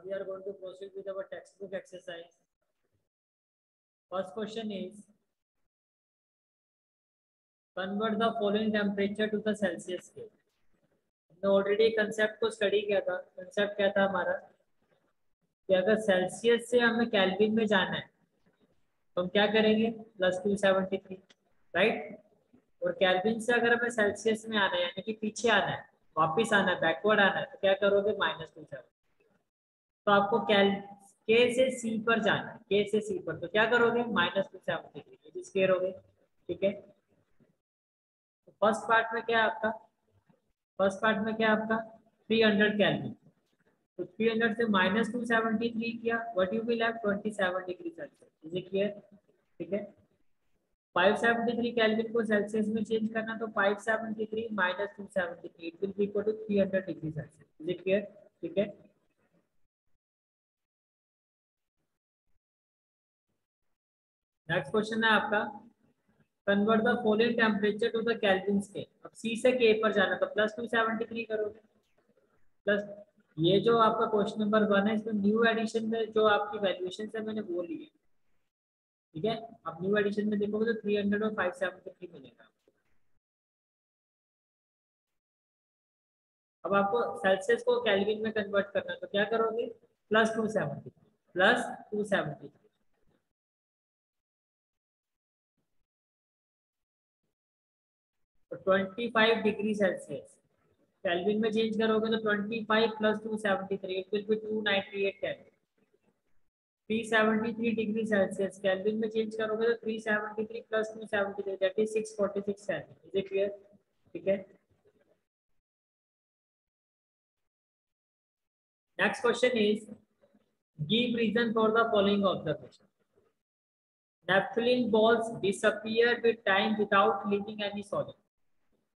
We are going to proceed with our textbook exercise. First question is, convert the following temperature to the Celsius scale. हमने already concept को study किया था. Concept क्या था हमारा कि अगर सेल्सियस से हमें केल्विन में जाना है तो हम क्या करेंगे, +273, राइट. और केल्विन से अगर हमें सेल्सियस में आना है यानी कि पीछे आना है, वापिस आना है, बैकवर्ड आना है, तो क्या करोगे, -273. तो आपको के से सी पर जाना है, के से सी पर, तो क्या करोगे, -273 स्क्वायर हो गए. ठीक है. तो फर्स्ट पार्ट में क्या है आपका, 300 केल्विन. तो 300 से -273 किया, what you will have 27 degree Celsius. Is it clear. ठीक है. 573 केल्विन को सेल्सियस में चेंज करना, तो 573 -273 it will be equal to 300 degree Celsius. Is it clear. ठीक है. नेक्स्ट क्वेश्चन है आपका, convert the following temperature to the kelvin scale. अब सी से के पर जाना, तो +273 करोगे. प्लस ये जो आपका क्वेश्चन नंबर 1 है, इसमें न्यू एडिशन में जो आपकी वैल्यूएशन है मैंने वो ली है. ठीक है. अब न्यू एडिशन में देखोगे तो 300 और 573 मिलेगा. अब आपको सेल्सियस को केल्विन में कन्वर्ट करना है, तो क्या करोगे, +273 तो 25 डिग्री सेल्सियस केल्विन में चेंज करोगे तो 25 + 273 it will be 298 kelvin. 373 degree Celsius kelvin में चेंज करोगे तो 373 + 273 that is 646 kelvin. Is it clear. ठीक है. Next question is, give reason for the following observation. Naphthalene balls disappear with time without leaving any solid.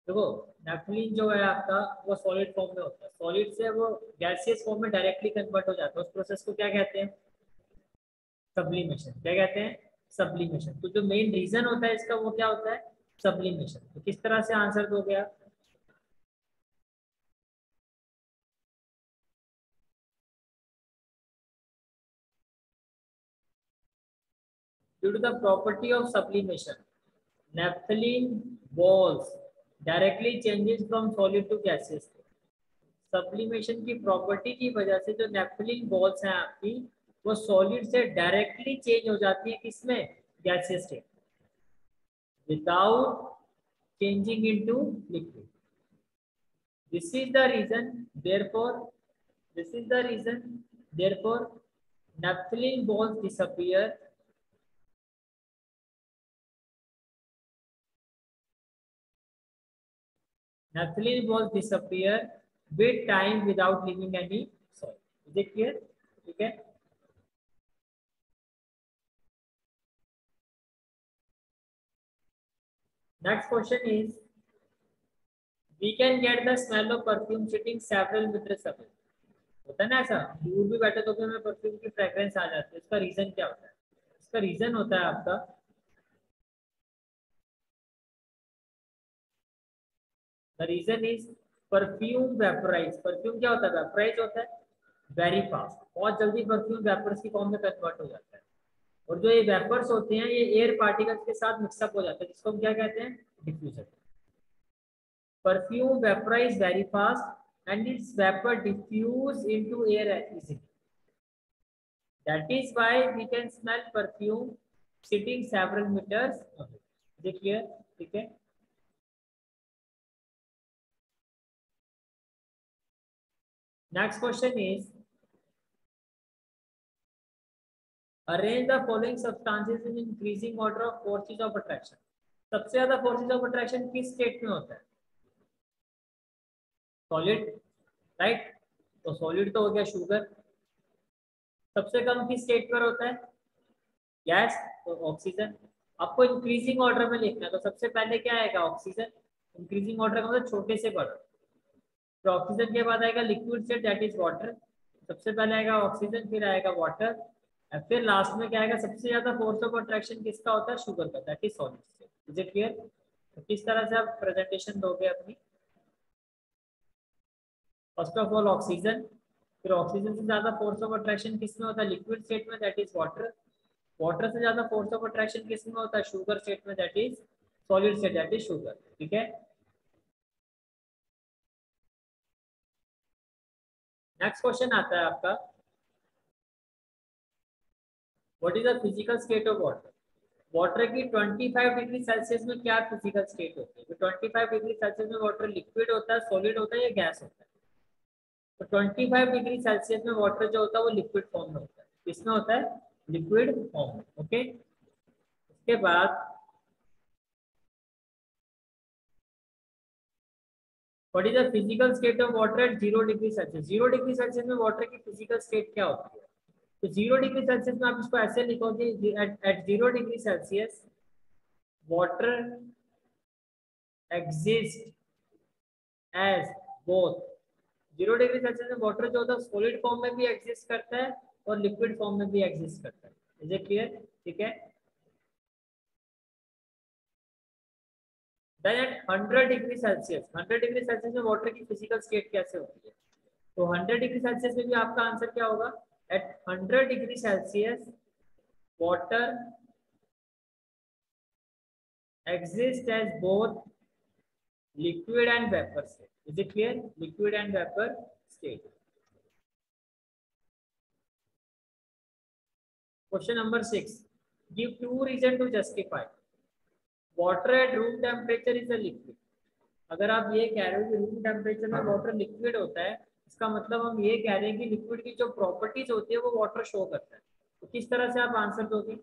देखो naphthalene जो है आपका वो सॉलिड फॉर्म में होता है, सॉलिड से वो गैसियस फॉर्म में डायरेक्टली कन्वर्ट हो जाता है. उस प्रोसेस को क्या कहते हैं, सब्लिमेशन. क्या कहते हैं, सब्लिमेशन. तो जो मेन रीजन होता है इसका वो क्या होता है, सब्लिमेशन. तो किस तरह से आंसर दोगे आप, due to the property of sublimation naphthalene balls directly changes from solid to gaseous. Sublimation की प्रॉपर्टी की वजह से जो नेफ्थलीन बॉल्स हैं आपकी वो सॉलिड से डायरेक्टली चेंज हो जाती है किसमें, gaseous state, without changing into liquid. This is the reason therefore naphthalene balls disappear with time without leaving any soil. Is it clear? ठीक है. Next question is, we can get the smell of perfume sitting several meters away. होता है ना ऐसा, दूर भी बैठे तो हमें परफ्यूम की फ्रेग्रेंस आ जाती है. इसका रीजन क्या होता है, इसका रीजन होता है आपका, the reason is perfume vaporise. Perfume क्या होता है, वेपराइज होता है वेरी फास्ट. बहुत जल्दी परफ्यूम वेपर्स की फॉर्म में कन्वर्ट हो जाता है. और जो ये वेपर्स होते हैं ये एयर पार्टिकल्स के साथ मिक्सअप हो जाते हैं, जिसको हम क्या कहते हैं, diffusion. Perfume vaporise very fast and its vapour diffuse into air easily. That is why we can smell perfume sitting several meters away. Is it clear? ठीक है. Next question is, arrange the following substances in increasing order of forces of attraction. सबसे ज्यादा forces of attraction किस state में होता है, solid, right. तो solid तो हो गया शुगर. सबसे कम किस स्टेट पर होता है, गैस, तो ऑक्सीजन. आपको इंक्रीजिंग ऑर्डर में लिखना है, तो सबसे पहले क्या आएगा, ऑक्सीजन. इंक्रीजिंग ऑर्डर का मतलब छोटे से बड़ा. तो ऑक्सीजन के बाद आएगा liquid state that is water. सबसे पहले आएगा ऑक्सीजन, फिर आएगा वाटर, और फिर लास्ट में क्या आएगा, सबसे ज्यादा फोर्स ऑफ अट्रैक्शन किसका होता है, शुगर का, that is solid state. Is it clear. तो किस तरह से आप प्रेजेंटेशन दोगे अपनी, फर्स्ट ऑफ ऑल ऑक्सीजन, फिर ऑक्सीजन से ज्यादा फोर्स ऑफ अट्रैक्शन किस में होता है? लिक्विड स्टेट में, दैट इज वाटर। वाटर से ज्यादा फोर्स ऑफ अट्रैक्शन किस में होता है? शुगर स्टेट में, that is solid state, that is sugar. ठीक है, नेक्स्ट क्वेश्चन आता है आपका, what is the physical state of water? Water की 25 डिग्री सेल्सियस में क्या फिजिकल स्टेट होती है? तो 25 डिग्री सेल्सियस में वाटर लिक्विड होता है, सॉलिड होता है या गैस होता है? तो 25 डिग्री सेल्सियस में वाटर जो होता है वो लिक्विड फॉर्म में होता है। किसमें होता है? लिक्विड फॉर्म में। ओके, उसके बाद what is the physical state of water at 0 degree Celsius? 0 degree Celsius में वाटर की फिजिकल स्टेट क्या होती है? तो 0 डिग्री सेल्सियस में आप इसको ऐसे लिखोगे, at 0 degree Celsius water exist as both. 0 degree Celsius में वाटर जो होता है सॉलिड फॉर्म में भी एग्जिस्ट करता है और लिक्विड फॉर्म में भी एग्जिस्ट करता है। Is it clear? ठीक है, then at 100 degree Celsius, 100 degree Celsius में वाटर की फिजिकल स्टेट कैसे होती है? तो 100 डिग्री सेल्सियस में भी आपका आंसर क्या होगा? At 100 degree Celsius water exist as both liquid and vapor state. Is it clear? Liquid and vapor state. Question number 6. Give two reasons to justify water at room temperature is a liquid. अगर आप ये कह रहे हो कि room temperature में water liquid होता है, इसका मतलब हम ये कह रहे हैं कि लिक्विड की जो प्रॉपर्टीज होती है वो वाटर शो करता है। तो किस तरह से आप आंसर दोगे?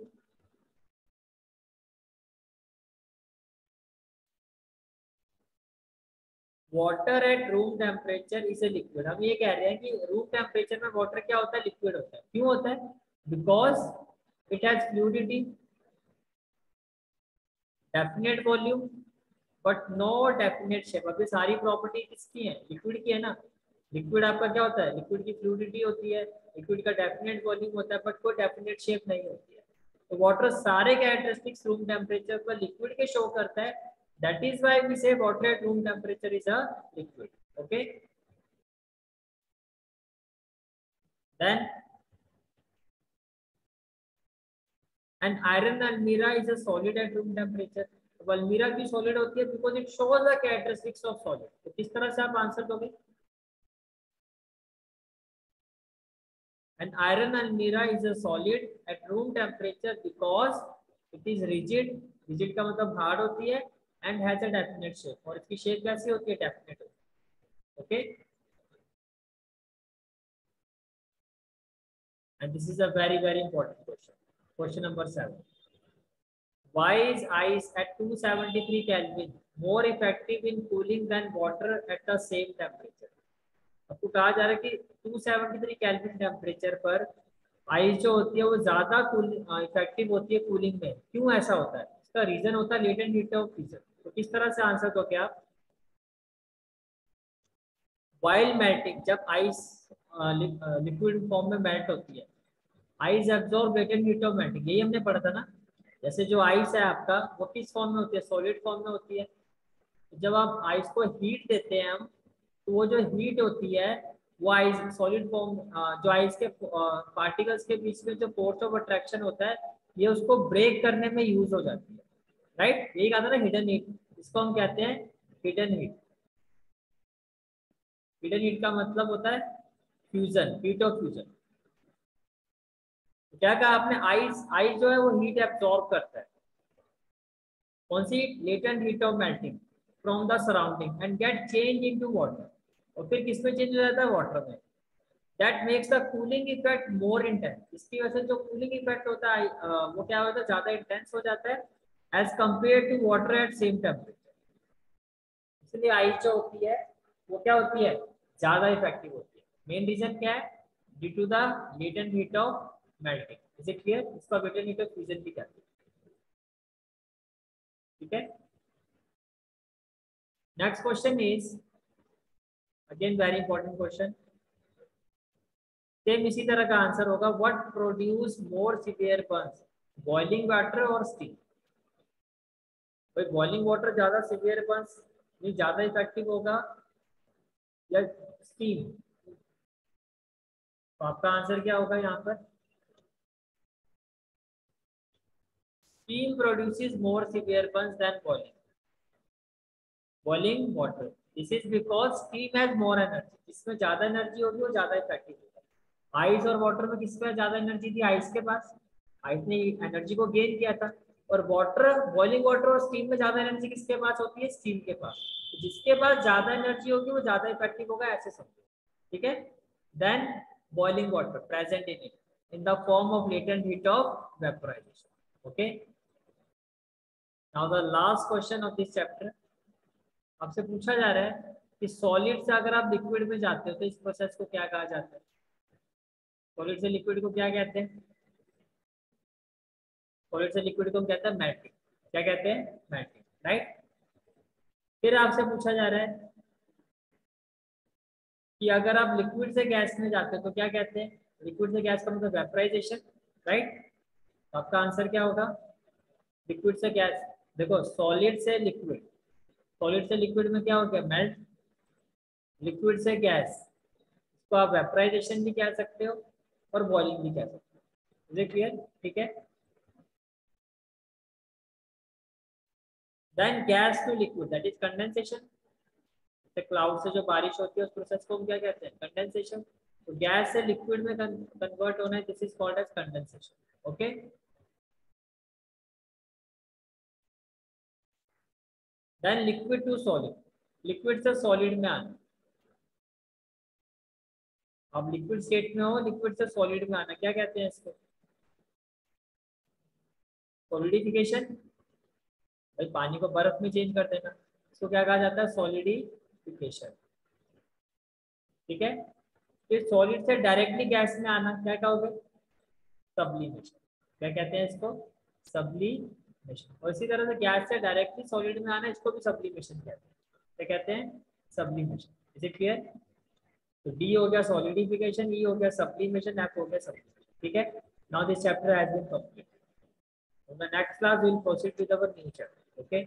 Water at room temperature is a liquid. हम ये कह रहे हैं कि रूम टेम्परेचर में वाटर क्या होता है? लिक्विड होता है। क्यों होता है? Because it has fluidity, definite volume, but no definite shape. अभी सारी प्रॉपर्टी किसकी है? लिक्विड की है ना। लिक्विड आपका क्या होता है? लिक्विड की फ्लूइडिटी होती है, लिक्विड का डेफिनेट वॉल्यूम होता है, बट कोई डेफिनेट शेप नहीं होती है। तो वाटर सारे कैरेक्टरिस्टिक्स रूम टेम्परेचर पर लिक्विड के शो करता है, that is why we say water at room temperature is a liquid. Okay, then an iron almirah is a solid at room temperature। अब अलमीरा भी सॉलिड होती है because it shows the characteristics of solid. तो किस तरह से आप आंसर दोगे? An iron almirah is a solid at room temperature because it is rigid। rigid का मतलब हार्ड होती है, and has a definite shape। और इसकी शेप कैसी होती है? डेफिनेट होती है। Okay, and this is a very important question। question number 7। why is ice at 273 Kelvin more effective in cooling than water at the same temperature? आपको कहा जा रहा है कि 273 केल्विन टेम्परेचर पर आइस जो होती है वो ज्यादा इफेक्टिव होती है कूलिंग में। क्यों ऐसा होता है? इसका रीजन होता है लेटेंट हीट ऑफ फ्यूजन। तो किस तरह से आंसर दोगे आप? वाइल मेल्टिंग, जब आइस लिक्विड फॉर्म में मेल्ट होती है, ice absorb latent heat of melting, यही हमने पढ़ा था ना। जैसे जो आइस है आपका वो किस फॉर्म में होती है? सॉलिड फॉर्म में होती है। जब आप आइस को हीट देते हैं हम, तो वो जो हीट होती है वो आइस सॉलिड फॉर्म, जो आइस के पार्टिकल्स के बीच में जो फोर्स ऑफ अट्रैक्शन होता है, ये उसको ब्रेक करने में यूज हो जाती है। राइट, यही कहा था ना हिडन हीट, इसको हम कहते हैं हिडन हीट। हिडन हीट का मतलब होता है फ्यूजन, हीट ऑफ फ्यूजन। क्या कहा आपने? आइस, आइस जो है वो हीट एब्जॉर्ब करता है। कौन सी? Latent heat of melting from the surrounding and get change into water. और फिर किस में चेंज हो जाता है? वाटर में। That makes the cooling effect more intense. इसकी वजह से जो कूलिंग इफेक्ट होता है वो क्या होता है? ज्यादा इंटेंस हो जाता है as compare to water at same temperature. इसलिए आइस जो होती है वो क्या होती है? ज्यादा इफेक्टिव होती है। मेन रीजन क्या है? Due to the latent heat of melting. Is it clear? इसका लेटेंट हीट ऑफ फ्यूजन भी कहते हैं। ठीक है, next question is again very important question. Same इसी तरह का आंसर होगा। What produce more severe burns, boiling water और स्टीम? भाई बॉइलिंग वाटर ज्यादा सीवियर बर्न्स नहीं ज्यादा इफेक्टिव होगा या स्टीम? तो आपका आंसर क्या होगा यहाँ पर? Steam produces more severe burns than boiling. Boiling water, this is because steam has more energy, जिसमें ज्यादा एनर्जी होगी वो ज्यादा इफेक्टिव होगा। आइस और वाटर में किसके ज्यादा एनर्जी थी? आइस के पास। आइस ने एनर्जी को गेन किया था। और वाटर, बॉइलिंग वाटर और स्टीम में ज्यादा एनर्जी किसके पास होती है? स्टीम के पास। तो जिसके पास ज्यादा एनर्जी होगी वो ज्यादा इफेक्टिव होगा, ऐसे समझो। ठीक है। Then boiling water present in it in the form of latent heat of vaporization. Okay. Now the last question of this chapter, आपसे पूछा जा रहा है कि सॉलिड से अगर आप लिक्विड में जाते हो तो इस प्रोसेस को क्या कहा जाता है? सॉलिड से लिक्विड को क्या कहते हैं? सॉलिड से लिक्विड को कहते हैं मेल्टिंग। क्या कहते हैं? Melting, right. फिर आपसे पूछा जा रहा है कि अगर आप लिक्विड से गैस में जाते हो तो क्या कहते हैं? लिक्विड से गैस का मतलब वेपराइजेशन, राइट। तो आपका आंसर क्या होगा? लिक्विड से गैस, देखो सॉलिड से लिक्विड, सॉलिड से लिक्विड में क्या हो गया? मेल्ट। लिक्विड से गैस, इसको आप वेपराइजेशन भी कह सकते हो और बॉइलिंग भी कह सकते हो। Is it clear? ठीक है। Then gas to liquid, that is condensation. Cloud से जो बारिश होती है उस प्रोसेस को हम क्या कहते हैं? कंडेंसेशन। तो गैस से लिक्विड में कन्वर्ट होना है, this is called as condensation. Okay. Then liquid to solid, liquid से सॉलिड में आना। अब लिक्विड स्टेट में हो, लिक्विड से सॉलिड में आना, क्या कहते हैं इसको? सॉलिडिफिकेशन। भाई पानी को बर्फ में चेंज कर देना, इसको क्या कहा जाता है? सॉलिडिफिकेशन। ठीक है। फिर सॉलिड से डायरेक्टली गैस में आना, क्या कहोगे? सब्लिमेशन। क्या कहते हैं इसको? सब्लिमेशन। और इसी तरह से गैस से डायरेक्टली सॉलिड में आना, इसको भी सब्लिमेशन कहते हैं। क्या कहते हैं? सब्लिमेशन। Is it clear? तो डी हो गया सॉलिडिफिकेशन, ई हो गया सब्लिमेशन, एफ हो गया सब्लिमेशन। ठीक है। Now this chapter has been complete. In the next class, we will proceed with our new chapter. Okay.